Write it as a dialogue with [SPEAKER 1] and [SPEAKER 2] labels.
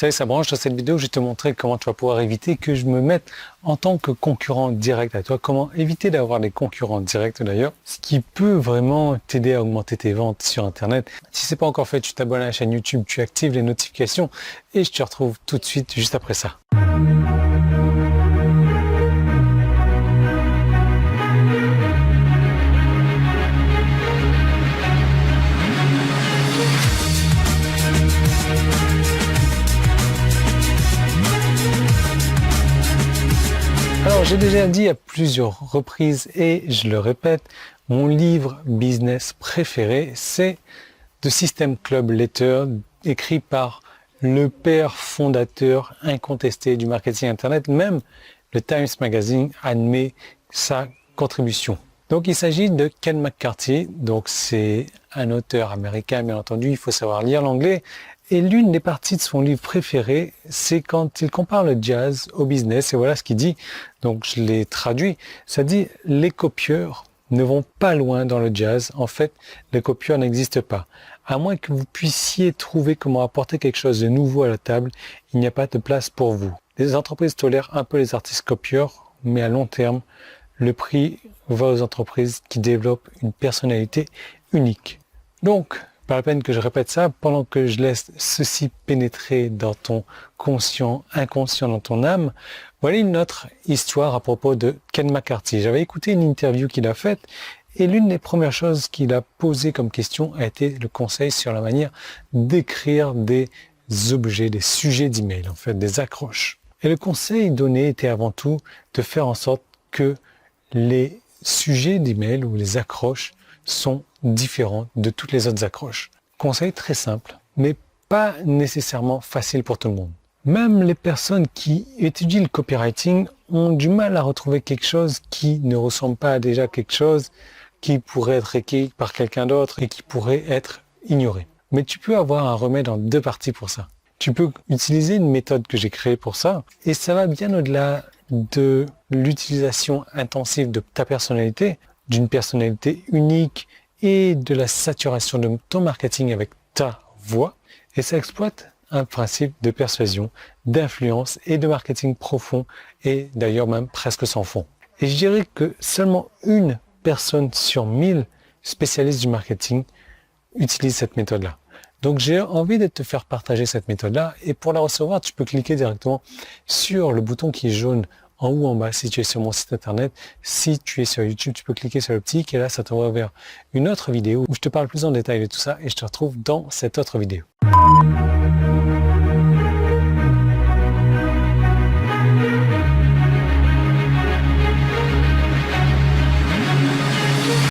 [SPEAKER 1] Salut, ça branche. Dans cette vidéo, je vais te montrer comment tu vas pouvoir éviter que je me mette en tant que concurrent direct à toi. Comment éviter d'avoir des concurrents directs d'ailleurs, ce qui peut vraiment t'aider à augmenter tes ventes sur Internet. Si c'est pas encore fait, tu t'abonnes à la chaîne YouTube, tu actives les notifications et je te retrouve tout de suite juste après ça. Alors, j'ai déjà dit à plusieurs reprises et je le répète, mon livre business préféré, c'est The System Club Letter, écrit par le père fondateur incontesté du marketing Internet. Même le Times Magazine admet sa contribution. Donc, il s'agit de Ken McCarthy. Donc, c'est un auteur américain, bien entendu. Il faut savoir lire l'anglais. Et l'une des parties de son livre préféré, c'est quand il compare le jazz au business. Et voilà ce qu'il dit. Donc, je l'ai traduit. Ça dit, les copieurs ne vont pas loin dans le jazz. En fait, les copieurs n'existent pas. À moins que vous puissiez trouver comment apporter quelque chose de nouveau à la table, il n'y a pas de place pour vous. Les entreprises tolèrent un peu les artistes copieurs, mais à long terme, le prix va aux entreprises qui développent une personnalité unique. Donc, pas la peine que je répète ça, pendant que je laisse ceci pénétrer dans ton conscient, inconscient, dans ton âme. Voilà une autre histoire à propos de Ken McCarthy. J'avais écouté une interview qu'il a faite et l'une des premières choses qu'il a posées comme question a été le conseil sur la manière d'écrire des objets, des sujets d'email, en fait, des accroches. Et le conseil donné était avant tout de faire en sorte que les sujets d'email ou les accroches sont différents de toutes les autres accroches. Conseil très simple, mais pas nécessairement facile pour tout le monde. Même les personnes qui étudient le copywriting ont du mal à retrouver quelque chose qui ne ressemble pas à déjà quelque chose qui pourrait être écrit par quelqu'un d'autre et qui pourrait être ignoré. Mais tu peux avoir un remède en deux parties pour ça. Tu peux utiliser une méthode que j'ai créée pour ça et ça va bien au-delà de l'utilisation intensive de ta personnalité, d'une personnalité unique et de la saturation de ton marketing avec ta voix. Et ça exploite un principe de persuasion, d'influence et de marketing profond et d'ailleurs même presque sans fond. Et je dirais que seulement une personne sur 1000 spécialistes du marketing utilise cette méthode-là. Donc j'ai envie de te faire partager cette méthode-là et pour la recevoir, tu peux cliquer directement sur le bouton qui est jaune en haut en bas si tu es sur mon site internet. Si tu es sur YouTube, tu peux cliquer sur le petit et là ça t'envoie vers une autre vidéo où je te parle plus en détail de tout ça et je te retrouve dans cette autre vidéo.